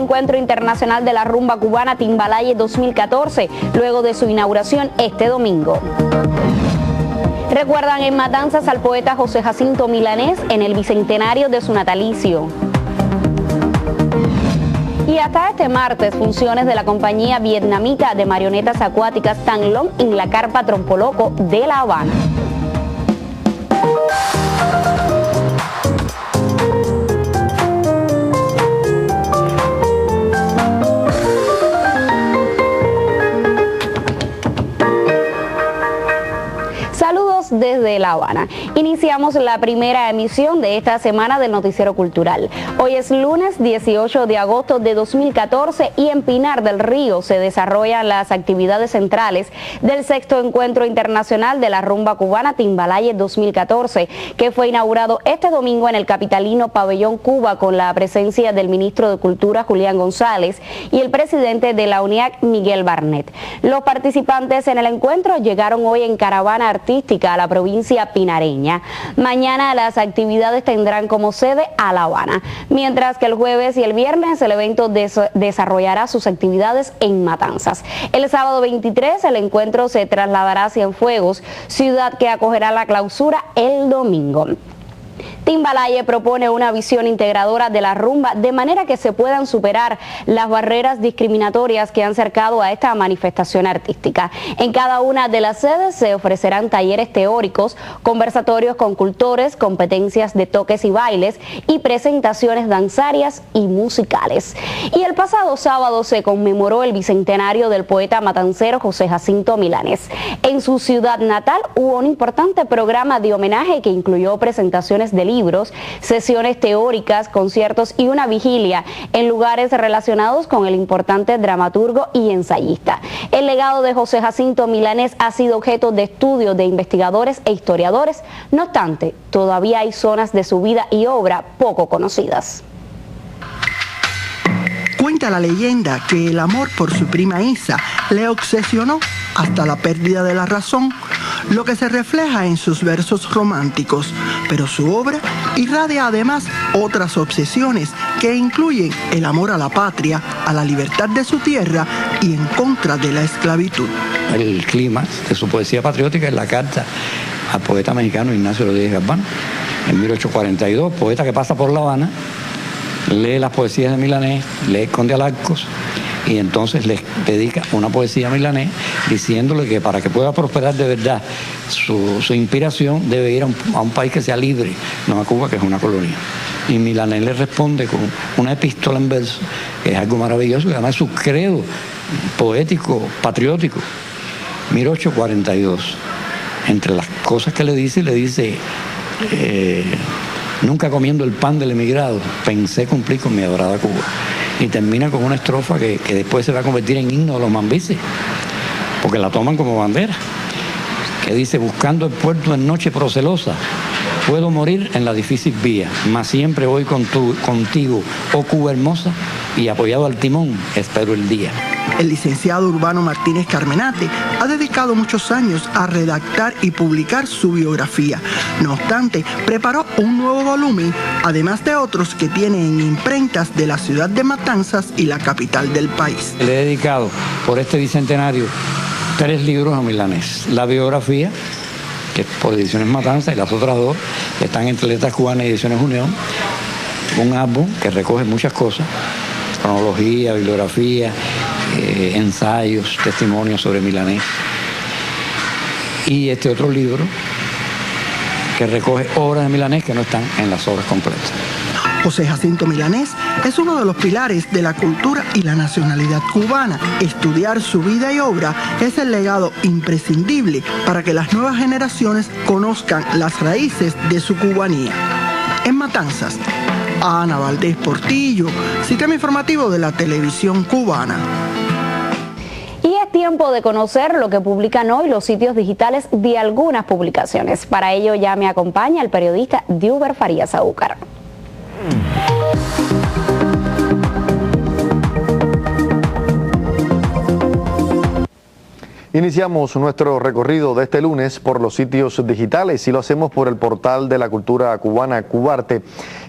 Encuentro Internacional de la Rumba Cubana Timbalaye 2014, luego de su inauguración este domingo. Recuerdan en Matanzas al poeta José Jacinto Milanés en el bicentenario de su natalicio. Y hasta este martes, funciones de la compañía vietnamita de marionetas acuáticas Tan Long en la carpa Trompoloco de La Habana. Saludos desde La Habana. Iniciamos la primera emisión de esta semana del Noticiero Cultural. Hoy es lunes 18 de agosto de 2014 y en Pinar del Río se desarrollan las actividades centrales del sexto Encuentro Internacional de la Rumba Cubana Timbalaye 2014, que fue inaugurado este domingo en el capitalino Pabellón Cuba con la presencia del ministro de Cultura Julián González y el presidente de la UNIAC Miguel Barnet. Los participantes en el encuentro llegaron hoy en caravana artística a la provincia pinareña. Mañana las actividades tendrán como sede a La Habana, mientras que el jueves y el viernes el evento desarrollará sus actividades en Matanzas. El sábado 23 el encuentro se trasladará a Cienfuegos, ciudad que acogerá la clausura el domingo. Timbalaye propone una visión integradora de la rumba de manera que se puedan superar las barreras discriminatorias que han cercado a esta manifestación artística. En cada una de las sedes se ofrecerán talleres teóricos, conversatorios con cultores, competencias de toques y bailes y presentaciones danzarias y musicales. Y el pasado sábado se conmemoró el bicentenario del poeta matancero José Jacinto Milanés. En su ciudad natal hubo un importante programa de homenaje que incluyó presentaciones de libros, sesiones teóricas, conciertos y una vigilia en lugares relacionados con el importante dramaturgo y ensayista. El legado de José Jacinto Milanés ha sido objeto de estudio de investigadores e historiadores. No obstante, todavía hay zonas de su vida y obra poco conocidas. Cuenta la leyenda que el amor por su prima Isa le obsesionó hasta la pérdida de la razón, lo que se refleja en sus versos románticos, pero su obra irradia además otras obsesiones que incluyen el amor a la patria, a la libertad de su tierra y en contra de la esclavitud. El clima de su poesía patriótica es la carta al poeta mexicano Ignacio Rodríguez Galván, en 1842, poeta que pasa por La Habana, lee las poesías de Milanés, lee Conde Alarcos y entonces les dedica una poesía a Milanés diciéndole que para que pueda prosperar de verdad su inspiración debe ir a un país que sea libre, no a Cuba, que es una colonia. Y Milanés le responde con una epístola en verso, que es algo maravilloso, que además es su credo poético, patriótico. 1842. Entre las cosas que le dice, nunca comiendo el pan del emigrado, pensé cumplir con mi adorada Cuba. Y termina con una estrofa que después se va a convertir en himno de los mambises, porque la toman como bandera, que dice: buscando el puerto en noche procelosa, puedo morir en la difícil vía, mas siempre voy contigo, oh Cuba hermosa, y apoyado al timón espero el día. El licenciado Urbano Martínez Carmenate ha dedicado muchos años a redactar y publicar su biografía. No obstante, preparó un nuevo volumen, además de otros que tiene en imprentas de la ciudad de Matanzas y la capital del país. Le he dedicado por este bicentenario 3 libros a Milanés. La biografía, que es por Ediciones Matanzas, y las otras 2 que están entre Letras Cubanas y Ediciones Unión. Un álbum que recoge muchas cosas: cronología, bibliografía, ensayos, testimonios sobre Milanés. Y este otro libro que recoge obras de Milanés que no están en las obras completas. José Jacinto Milanés es uno de los pilares de la cultura y la nacionalidad cubana. Estudiar su vida y obra es el legado imprescindible para que las nuevas generaciones conozcan las raíces de su cubanía. En Matanzas, Ana Valdés Portillo, Sistema Informativo de la Televisión Cubana. Y es tiempo de conocer lo que publican hoy los sitios digitales de algunas publicaciones. Para ello ya me acompaña el periodista Diuber Farías Aúcar. Iniciamos nuestro recorrido de este lunes por los sitios digitales y lo hacemos por el portal de la cultura cubana Cubarte,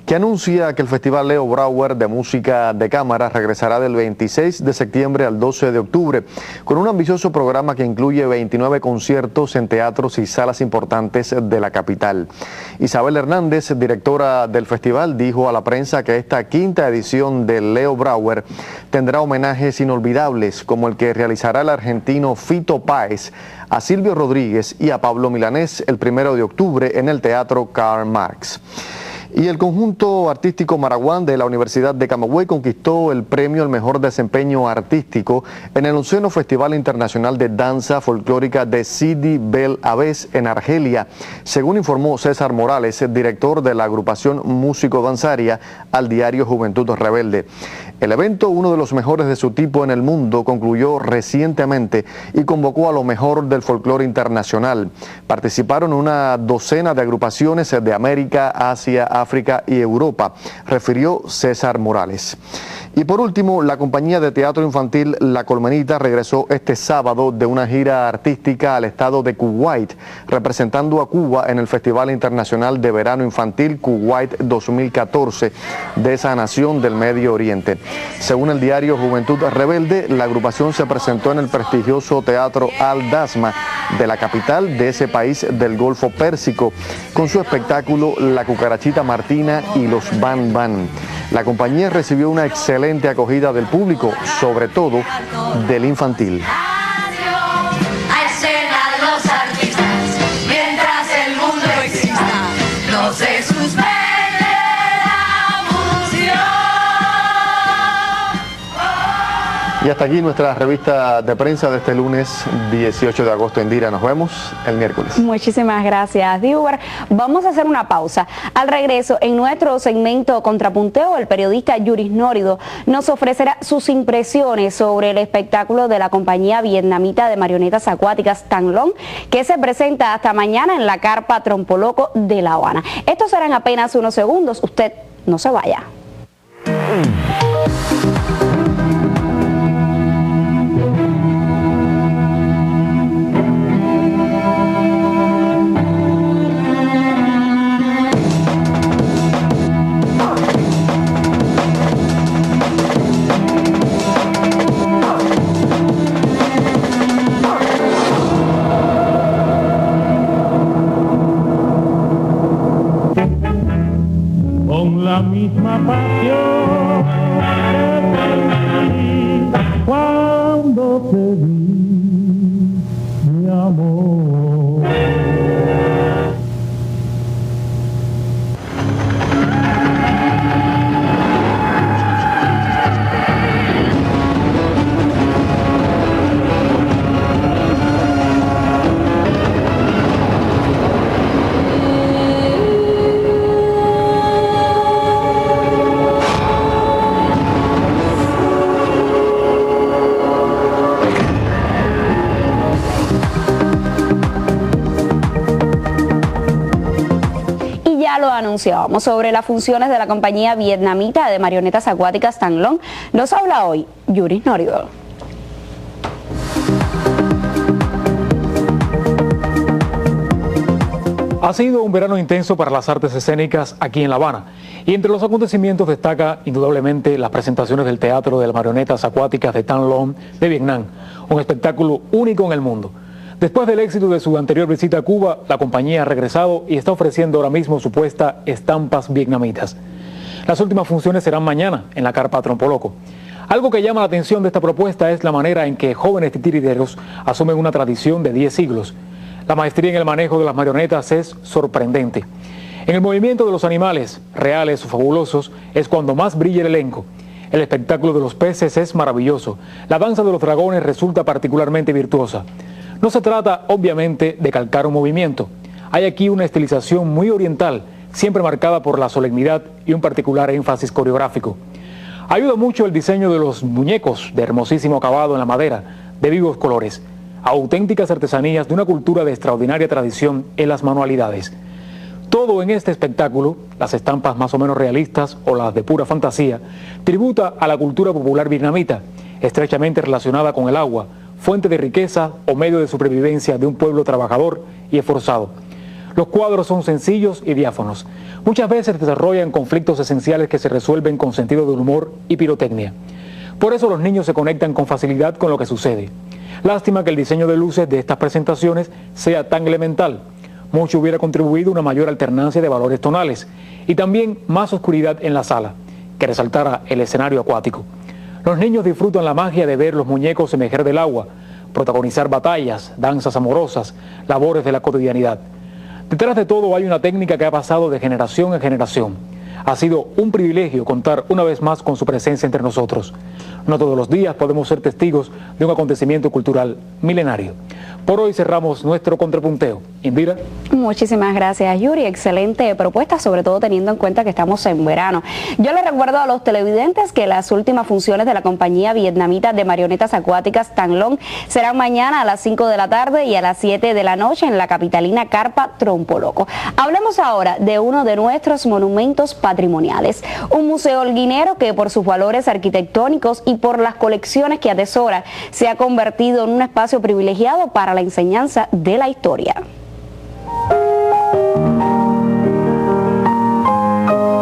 que anuncia que el Festival Leo Brauer de Música de Cámara regresará del 26 de septiembre al 12 de octubre, con un ambicioso programa que incluye 29 conciertos en teatros y salas importantes de la capital. Isabel Hernández, directora del festival, dijo a la prensa que esta quinta edición del Leo Brauer tendrá homenajes inolvidables, como el que realizará el argentino Fito Páez a Silvio Rodríguez y a Pablo Milanés el 1 de octubre en el Teatro Karl Marx. Y el conjunto artístico Maraguán de la Universidad de Camagüey conquistó el premio al mejor desempeño artístico en el 11º Festival Internacional de Danza Folclórica de Sidi Bel Abbes en Argelia, según informó César Morales, director de la agrupación Músico Danzaria, al diario Juventud Rebelde. El evento, uno de los mejores de su tipo en el mundo, concluyó recientemente y convocó a lo mejor del folclore internacional. Participaron una docena de agrupaciones de América, Asia, África y Europa, refirió César Morales. Y por último, la compañía de teatro infantil La Colmenita regresó este sábado de una gira artística al estado de Kuwait, representando a Cuba en el Festival Internacional de Verano Infantil Kuwait 2014 de esa nación del Medio Oriente. Según el diario Juventud Rebelde, la agrupación se presentó en el prestigioso Teatro Al-Dasma de la capital de ese país del Golfo Pérsico, con su espectáculo La Cucarachita Martina y los Ban Ban. La compañía recibió una excelente acogida del público, sobre todo del infantil. A escena los artistas, mientras el mundo exista, no se suspende la función. Y hasta aquí nuestra revista de prensa de este lunes 18 de agosto. Indira, nos vemos el miércoles. Muchísimas gracias, Diuber. Vamos a hacer una pausa. Al regreso, en nuestro segmento Contrapunteo, el periodista Yuris Nórido nos ofrecerá sus impresiones sobre el espectáculo de la compañía vietnamita de marionetas acuáticas Tan Long, que se presenta hasta mañana en la carpa Trompoloco de La Habana. Estos serán apenas unos segundos. Usted no se vaya. Con la misma pasión que te vi cuando te vi, mi amor. Lo anunciábamos sobre las funciones de la compañía vietnamita de marionetas acuáticas Tan Long. Nos habla hoy Yuris Nórido. Ha sido un verano intenso para las artes escénicas aquí en La Habana, y entre los acontecimientos destaca indudablemente las presentaciones del Teatro de las Marionetas Acuáticas de Tan Long de Vietnam, un espectáculo único en el mundo. Después del éxito de su anterior visita a Cuba, la compañía ha regresado y está ofreciendo ahora mismo su puesta Estampas Vietnamitas. Las últimas funciones serán mañana en la carpa Trompoloco. Algo que llama la atención de esta propuesta es la manera en que jóvenes titiriteros asumen una tradición de 10 siglos. La maestría en el manejo de las marionetas es sorprendente. En el movimiento de los animales, reales o fabulosos, es cuando más brilla el elenco. El espectáculo de los peces es maravilloso. La danza de los dragones resulta particularmente virtuosa. No se trata, obviamente, de calcar un movimiento. Hay aquí una estilización muy oriental, siempre marcada por la solemnidad y un particular énfasis coreográfico. Ayuda mucho el diseño de los muñecos, de hermosísimo acabado en la madera, de vivos colores, auténticas artesanías de una cultura de extraordinaria tradición en las manualidades. Todo en este espectáculo, las estampas más o menos realistas o las de pura fantasía, tributa a la cultura popular vietnamita, estrechamente relacionada con el agua, fuente de riqueza o medio de supervivencia de un pueblo trabajador y esforzado. Los cuadros son sencillos y diáfanos. Muchas veces desarrollan conflictos esenciales que se resuelven con sentido del humor y pirotecnia. Por eso los niños se conectan con facilidad con lo que sucede. Lástima que el diseño de luces de estas presentaciones sea tan elemental. Mucho hubiera contribuido una mayor alternancia de valores tonales y también más oscuridad en la sala, que resaltara el escenario acuático. Los niños disfrutan la magia de ver los muñecos emerger del agua, protagonizar batallas, danzas amorosas, labores de la cotidianidad. Detrás de todo hay una técnica que ha pasado de generación en generación. Ha sido un privilegio contar una vez más con su presencia entre nosotros. No todos los días podemos ser testigos de un acontecimiento cultural milenario. Por hoy cerramos nuestro contrapunteo. Indira. Muchísimas gracias, Yuri. Excelente propuesta, sobre todo teniendo en cuenta que estamos en verano. Yo les recuerdo a los televidentes que las últimas funciones de la compañía vietnamita de marionetas acuáticas Tan Long serán mañana a las 5 de la tarde y a las 7 de la noche en la capitalina carpa Trompo Loco. Hablemos ahora de uno de nuestros monumentos patrimoniales, un museo holguinero que por sus valores arquitectónicos y por las colecciones que atesora se ha convertido en un espacio privilegiado para la enseñanza de la historia.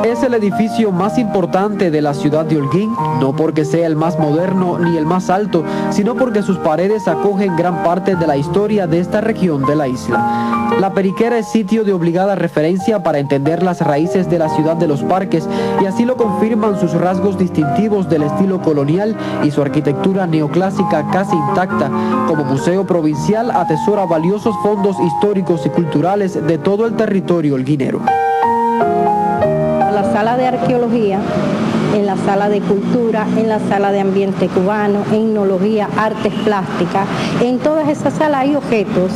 Es el edificio más importante de la ciudad de Holguín, no porque sea el más moderno ni el más alto, sino porque sus paredes acogen gran parte de la historia de esta región de la isla. La Periquera es sitio de obligada referencia para entender las raíces de la ciudad de los parques, y así lo confirman sus rasgos distintivos del estilo colonial y su arquitectura neoclásica casi intacta. Como museo provincial atesora valiosos fondos históricos y culturales de todo el territorio holguinero. La sala de arqueología, en la sala de cultura, en la sala de ambiente cubano, etnología, artes plásticas. En todas esas salas hay objetos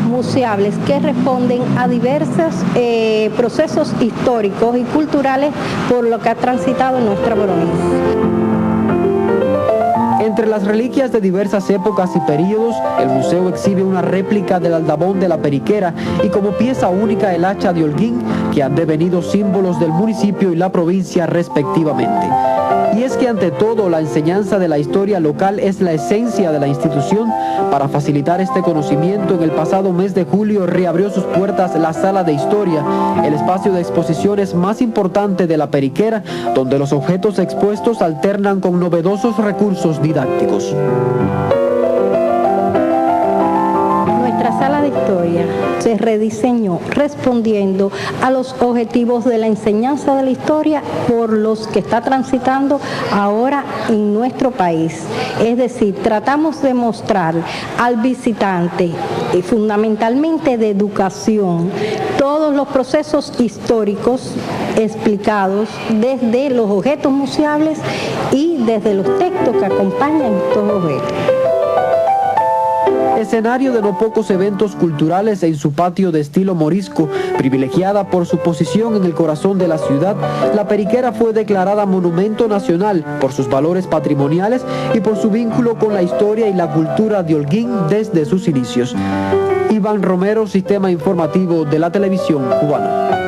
museables que responden a diversos procesos históricos y culturales por lo que ha transitado nuestra provincia. Entre las reliquias de diversas épocas y períodos, el museo exhibe una réplica del aldabón de la Periquera y como pieza única el hacha de Holguín, que han devenido símbolos del municipio y la provincia respectivamente. Y es que ante todo la enseñanza de la historia local es la esencia de la institución. Para facilitar este conocimiento, en el pasado mes de julio reabrió sus puertas la Sala de Historia, el espacio de exposiciones más importante de la Periquera, donde los objetos expuestos alternan con novedosos recursos didácticos. Nuestra sala de historia se rediseñó respondiendo a los objetivos de la enseñanza de la historia por los que está transitando ahora en nuestro país. Es decir, tratamos de mostrar al visitante, fundamentalmente de educación, todos los procesos históricos explicados desde los objetos museables y desde los textos que acompañan estos objetos. Escenario de no pocos eventos culturales en su patio de estilo morisco, privilegiada por su posición en el corazón de la ciudad, la Periquera fue declarada Monumento Nacional por sus valores patrimoniales y por su vínculo con la historia y la cultura de Holguín desde sus inicios. Iván Romero, Sistema Informativo de la Televisión Cubana.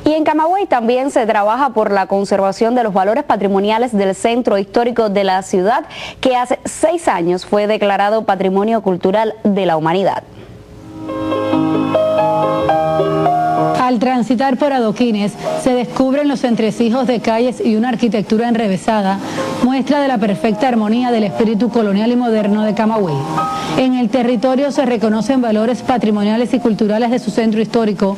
Y en Camagüey también se trabaja por la conservación de los valores patrimoniales del centro histórico de la ciudad, que hace 6 años fue declarado Patrimonio Cultural de la Humanidad. Al transitar por adoquines se descubren los entresijos de calles y una arquitectura enrevesada, muestra de la perfecta armonía del espíritu colonial y moderno de Camagüey. En el territorio se reconocen valores patrimoniales y culturales de su centro histórico,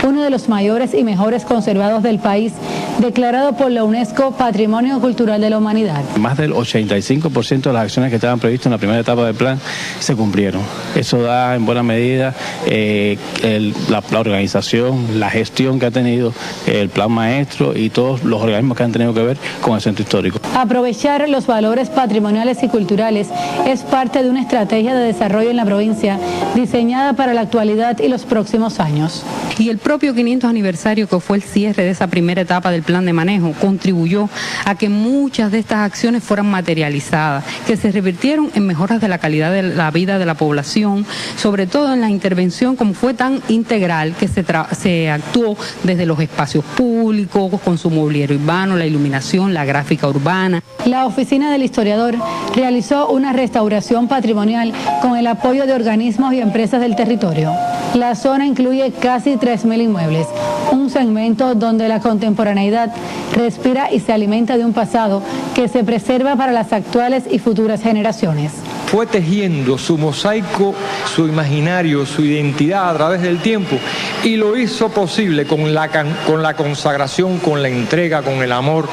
uno de los mayores y mejores conservados del país, declarado por la UNESCO Patrimonio Cultural de la Humanidad. Más del 85% de las acciones que estaban previstas en la primera etapa del plan se cumplieron. Eso da en buena medida la organización, la gestión que ha tenido el plan maestro y todos los organismos que han tenido que ver con el centro histórico. Aprovechar los valores patrimoniales y culturales es parte de una estrategia de desarrollo en la provincia diseñada para la actualidad y los próximos años. Y el propio 500 aniversario, que fue el cierre de esa primera etapa del plan de manejo, contribuyó a que muchas de estas acciones fueran materializadas, que se revirtieron en mejoras de la calidad de la vida de la población, sobre todo en la intervención, como fue tan integral, que se que actuó desde los espacios públicos, con su mobiliario urbano, la iluminación, la gráfica urbana. La oficina del historiador realizó una restauración patrimonial con el apoyo de organismos y empresas del territorio. La zona incluye casi 3.000 inmuebles, un segmento donde la contemporaneidad respira y se alimenta de un pasado que se preserva para las actuales y futuras generaciones. Fue tejiendo su mosaico, su imaginario, su identidad a través del tiempo y lo hizo posible con la consagración, con la entrega, con el amor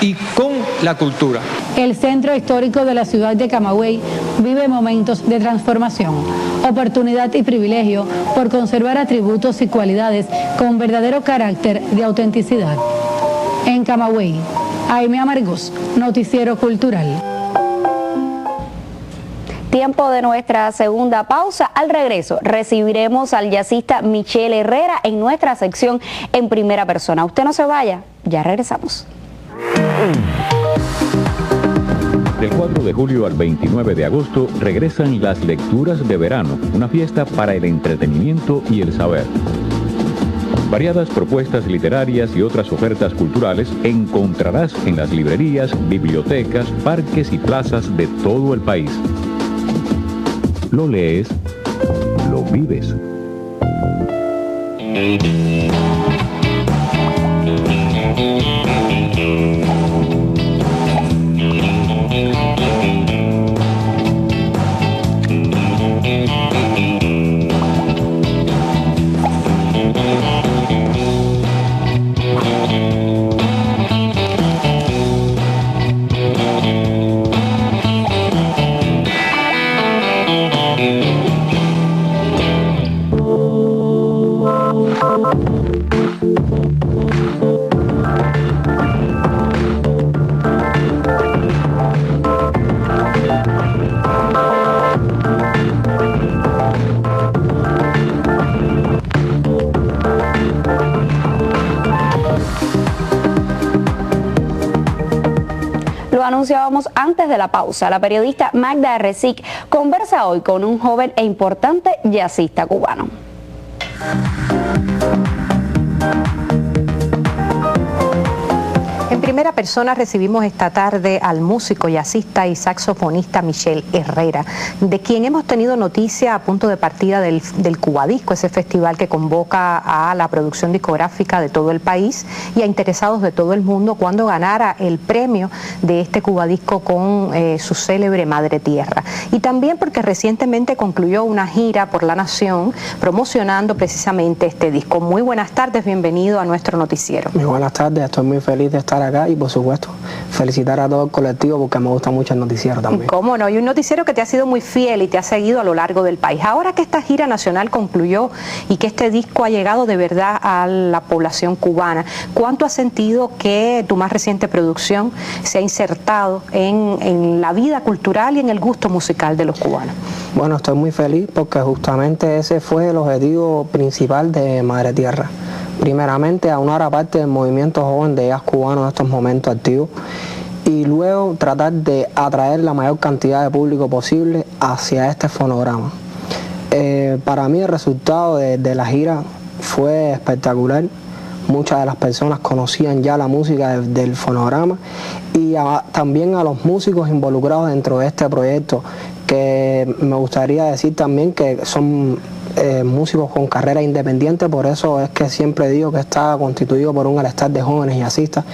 y con la cultura. El centro histórico de la ciudad de Camagüey vive momentos de transformación, oportunidad y privilegio por conservar atributos y cualidades con verdadero carácter de autenticidad. En Camagüey, Aimee Amargós, Noticiero Cultural. Tiempo de nuestra segunda pausa. Al regreso recibiremos al jazzista Michelle Herrera en nuestra sección En Primera Persona. Usted no se vaya, ya regresamos. Del 4 de julio al 29 de agosto regresan las Lecturas de Verano, una fiesta para el entretenimiento y el saber. Variadas propuestas literarias y otras ofertas culturales encontrarás en las librerías, bibliotecas, parques y plazas de todo el país. Lo lees, lo vives. Lo anunciábamos antes de la pausa. La periodista Magda Recic conversa hoy con un joven e importante jazzista cubano. En primera persona recibimos esta tarde al músico, jazzista y saxofonista Michelle Herrera, de quien hemos tenido noticia a punto de partida del Cubadisco, ese festival que convoca a la producción discográfica de todo el país y a interesados de todo el mundo cuando ganara el premio de este Cubadisco con su célebre Madre Tierra. Y también porque recientemente concluyó una gira por la nación promocionando precisamente este disco. Muy buenas tardes, bienvenido a nuestro noticiero. Muy buenas tardes, estoy muy feliz de estar acá y por supuesto felicitar a todo el colectivo porque me gusta mucho el noticiero también. ¿Cómo no? Y un noticiero que te ha sido muy fiel y te ha seguido a lo largo del país. Ahora que esta gira nacional concluyó y que este disco ha llegado de verdad a la población cubana, ¿cuánto has sentido que tu más reciente producción se ha insertado en la vida cultural y en el gusto musical de los cubanos? Bueno, estoy muy feliz porque justamente ese fue el objetivo principal de Madre Tierra. Primeramente, aunar a parte del movimiento joven de jazz cubano en estos momentos activos y luego tratar de atraer la mayor cantidad de público posible hacia este fonograma. Para mí el resultado de la gira fue espectacular. Muchas de las personas conocían ya la música del fonograma y también a los músicos involucrados dentro de este proyecto, que me gustaría decir también que son músicos con carrera independiente, por eso es que siempre digo que está constituido por un all-star de jóvenes jazzistas.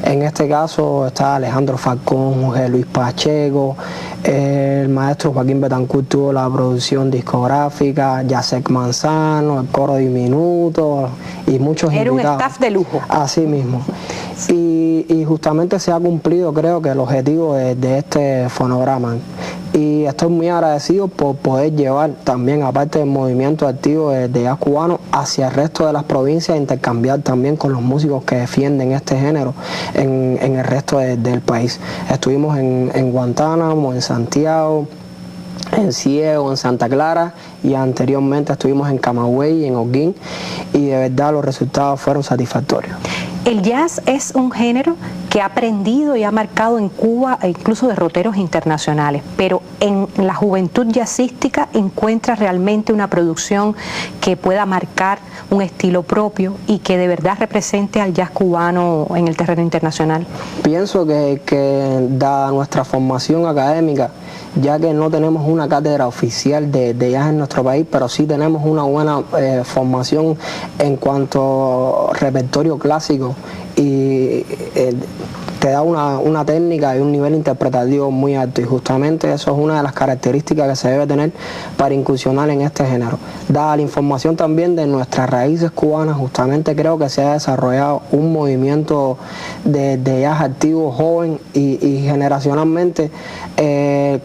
En este caso está Alejandro Falcón, José Luis Pacheco, el maestro Joaquín Betancourt tuvo la producción discográfica, Yacek Manzano, el coro diminuto y muchos invitados. Era un staff de lujo. Así mismo. Y justamente se ha cumplido, creo que el objetivo de este fonograma. Y estoy muy agradecido por poder llevar también, aparte del movimiento activo de jazz cubano, hacia el resto de las provincias e intercambiar también con los músicos que defienden este género en el resto del país. Estuvimos en Guantánamo, en Santiago, en Ciego, en Santa Clara y anteriormente estuvimos en Camagüey y en Holguín y de verdad los resultados fueron satisfactorios. El jazz es un género que que ha aprendido y ha marcado en Cuba incluso derroteros internacionales, pero en la juventud jazzística encuentra realmente una producción que pueda marcar un estilo propio y que de verdad represente al jazz cubano en el terreno internacional. Pienso que dada nuestra formación académica, ya que no tenemos una cátedra oficial de jazz en nuestro país, pero sí tenemos una buena formación en cuanto a repertorio clásico y te da una técnica y un nivel interpretativo muy alto, y justamente eso es una de las características que se debe tener para incursionar en este género. Dada la información también de nuestras raíces cubanas, justamente creo que se ha desarrollado un movimiento de jazz activo joven y generacionalmente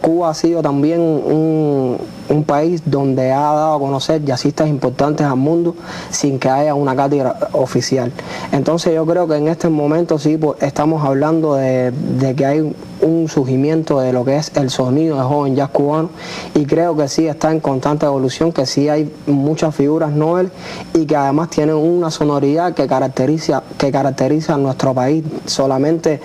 Cuba ha sido también un país donde ha dado a conocer jazzistas importantes al mundo sin que haya una cátedra oficial. Entonces yo creo que en este momento sí estamos hablando de que hay un surgimiento de lo que es el sonido de joven jazz cubano, y creo que sí está en constante evolución, que sí hay muchas figuras nobles y que además tienen una sonoridad que caracteriza a nuestro país, solamente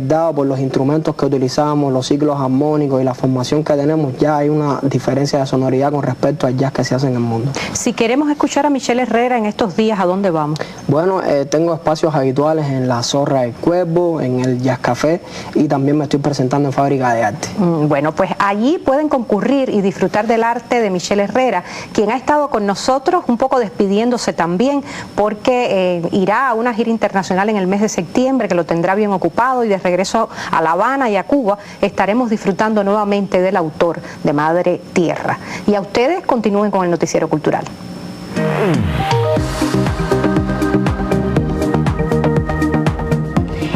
dado por los instrumentos que utilizamos, los ciclos armónicos y la formación que tenemos. Ya hay una diferencia de sonoridad con respecto al jazz que se hace en el mundo. Si queremos escuchar a Michel Herrera en estos días, ¿a dónde vamos? Bueno, tengo espacios habituales en la Zorra del Cuervo, en el Jazz Café, y también me estoy presentando en Fábrica de Arte. Bueno, pues allí pueden concurrir y disfrutar del arte de Michel Herrera, quien ha estado con nosotros un poco despidiéndose también, porque irá a una gira internacional en el mes de septiembre, que lo tendrá bien ocupado, y de regreso a La Habana y a Cuba estaremos disfrutando nuevamente del autor de Madre Tierra. Y a ustedes continúen con el Noticiero Cultural.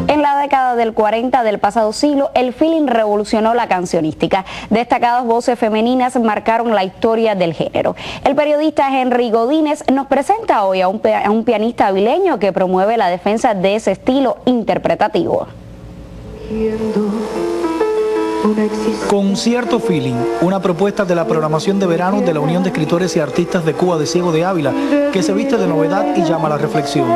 En la década del 40 del pasado siglo, el feeling revolucionó la cancionística. Destacadas voces femeninas marcaron la historia del género. El periodista Henry Godínez nos presenta hoy a un pianista avileño que promueve la defensa de ese estilo interpretativo. Concierto Feeling, una propuesta de la programación de verano de la Unión de Escritores y Artistas de Cuba de Ciego de Ávila, que se viste de novedad y llama a la reflexión.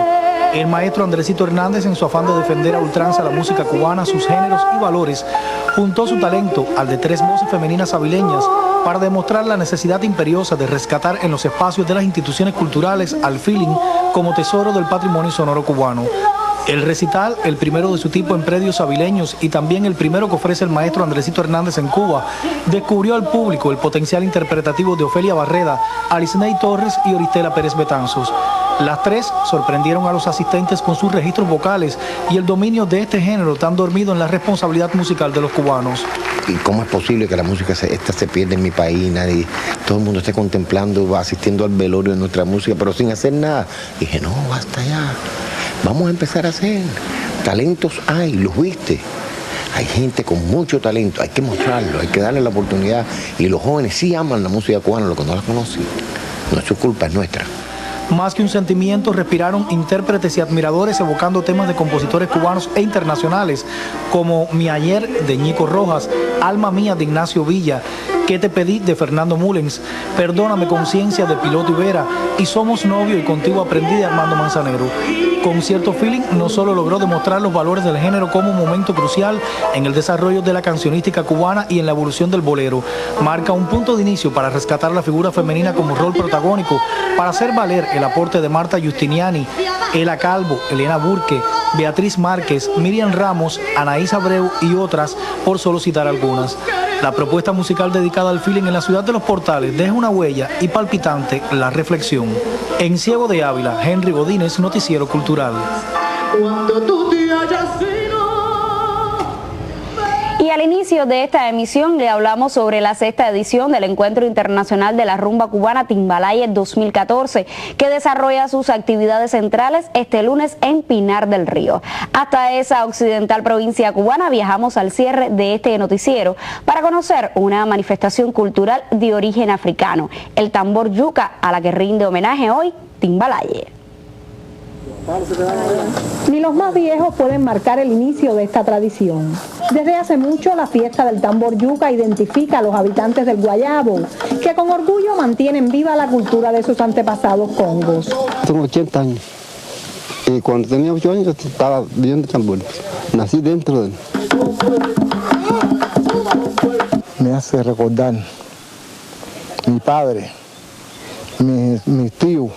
El maestro Andresito Hernández, en su afán de defender a ultranza la música cubana, sus géneros y valores, juntó su talento al de 3 voces femeninas avileñas para demostrar la necesidad imperiosa de rescatar en los espacios de las instituciones culturales al feeling como tesoro del patrimonio sonoro cubano. El recital, el primero de su tipo en predios avileños y también el primero que ofrece el maestro Andresito Hernández en Cuba, descubrió al público el potencial interpretativo de Ofelia Barreda, Arisney Torres y Oristela Pérez Betanzos. Las 3 sorprendieron a los asistentes con sus registros vocales y el dominio de este género tan dormido en la responsabilidad musical de los cubanos. ¿Y cómo es posible que la música se pierda en mi país? Nadie, todo el mundo esté contemplando, asistiendo al velorio de nuestra música, pero sin hacer nada. Y dije, no, basta ya. Vamos a empezar a hacer. Talentos hay, los viste. Hay gente con mucho talento, hay que mostrarlo, hay que darle la oportunidad. Y los jóvenes sí aman la música cubana, lo que no la conocen. No es su culpa, es nuestra. Más que un sentimiento, respiraron intérpretes y admiradores evocando temas de compositores cubanos e internacionales, como Mi Ayer de Ñico Rojas, Alma Mía de Ignacio Villa, ¿Qué te pedí? De Fernando Mullens, Perdóname Conciencia de Piloto Ibera y Somos Novio y Contigo Aprendí de Armando Manzanero. Concierto Feeling no solo logró demostrar los valores del género como un momento crucial en el desarrollo de la cancionística cubana y en la evolución del bolero, marca un punto de inicio para rescatar la figura femenina como rol protagónico, para hacer valer el aporte de Marta Justiniani, Ela Calvo, Elena Burke, Beatriz Márquez, Miriam Ramos, Anaís Abreu y otras, por solo citar algunas. La propuesta musical dedicada al feeling en la ciudad de Los Portales deja una huella y palpitante la reflexión. En Ciego de Ávila, Henry Godínez, Noticiero Cultural. Cuando tú te hayas Y al inicio de esta emisión le hablamos sobre la 6ª edición del Encuentro Internacional de la Rumba Cubana Timbalaye 2014, que desarrolla sus actividades centrales este lunes en Pinar del Río. Hasta esa occidental provincia cubana viajamos al cierre de este noticiero para conocer una manifestación cultural de origen africano, el tambor yuca, a la que rinde homenaje hoy Timbalaye. Ni los más viejos pueden marcar el inicio de esta tradición. Desde hace mucho la fiesta del tambor yuca identifica a los habitantes del Guayabo, que con orgullo mantienen viva la cultura de sus antepasados congos. Tengo 80 años y Y cuando tenía 8 años estaba viendo tambores. Nací dentro de él. Me hace recordar mi padre, mis tíos.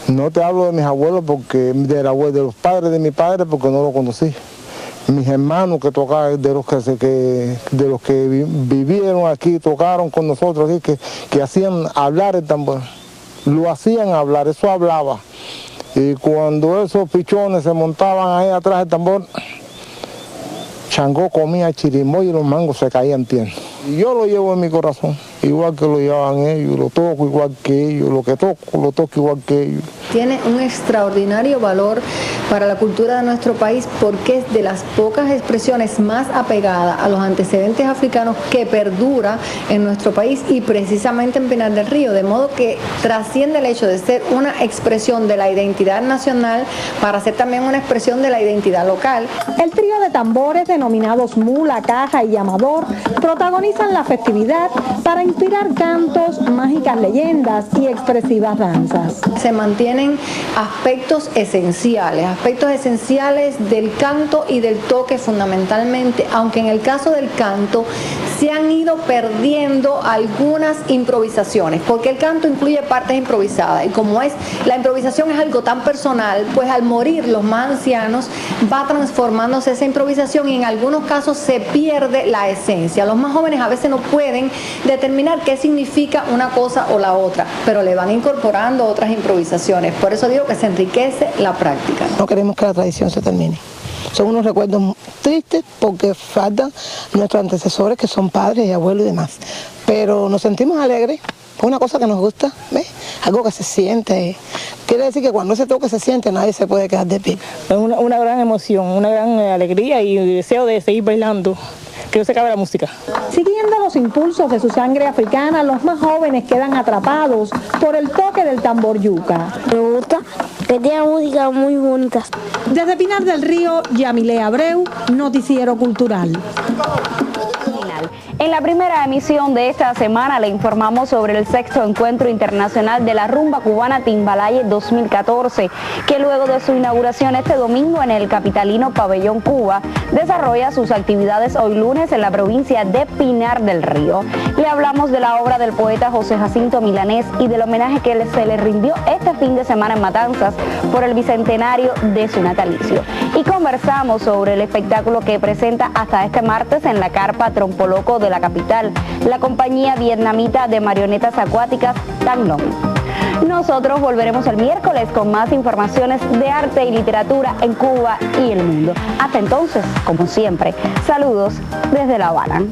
No te hablo de mis abuelos, porque de los padres de mi padre, porque no lo conocí. Mis hermanos que tocaban, de los que vivieron aquí, tocaron con nosotros aquí, que hacían hablar el tambor. Lo hacían hablar, eso hablaba. Y cuando esos pichones se montaban ahí atrás del tambor, Changó comía chirimoy y los mangos se caían tiernos. Y yo lo llevo en mi corazón, igual que lo llevaban ellos, lo toco igual que ellos, lo que toco, lo toco igual que ellos. Tiene un extraordinario valor para la cultura de nuestro país porque es de las pocas expresiones más apegadas a los antecedentes africanos que perdura en nuestro país y precisamente en Pinar del Río, de modo que trasciende el hecho de ser una expresión de la identidad nacional para ser también una expresión de la identidad local. El trío de tambores denominados mula, caja y llamador protagonizan la festividad para inspirar cantos, mágicas leyendas y expresivas danzas. Se mantienen aspectos esenciales del canto y del toque fundamentalmente, aunque en el caso del canto se han ido perdiendo algunas improvisaciones, porque el canto incluye partes improvisadas y como la improvisación es algo tan personal, pues al morir los más ancianos va transformándose esa improvisación y en algunos casos se pierde la esencia. Los más jóvenes a veces no pueden determinar qué significa una cosa o la otra, pero le van incorporando otras improvisaciones. Por eso digo que se enriquece la práctica. No queremos que la tradición se termine. Son unos recuerdos tristes porque faltan nuestros antecesores que son padres y abuelos y demás. Pero nos sentimos alegres, es una cosa que nos gusta, ¿ves? Algo que se siente. Quiere decir que cuando ese toque se siente nadie se puede quedar de pie. Es una gran emoción, una gran alegría y deseo de seguir bailando. Que no se acabe la música. Siguiendo los impulsos de su sangre africana, los más jóvenes quedan atrapados por el toque del tambor yuca. Me gusta, que tiene música muy bonita. Desde Pinar del Río, Yamile Abreu, Noticiero Cultural. En la primera emisión de esta semana le informamos sobre el 6º Encuentro Internacional de la Rumba Cubana Timbalaye 2014, que luego de su inauguración este domingo en el capitalino Pabellón Cuba, desarrolla sus actividades hoy lunes en la provincia de Pinar del Río. Le hablamos de la obra del poeta José Jacinto Milanés y del homenaje que se le rindió este fin de semana en Matanzas por el bicentenario de su natalicio. Y conversamos sobre el espectáculo que presenta hasta este martes en la carpa Trompoloco de la capital, la compañía vietnamita de marionetas acuáticas Tan Long. Nosotros volveremos el miércoles con más informaciones de arte y literatura en Cuba y el mundo. Hasta entonces, como siempre, saludos desde La Habana.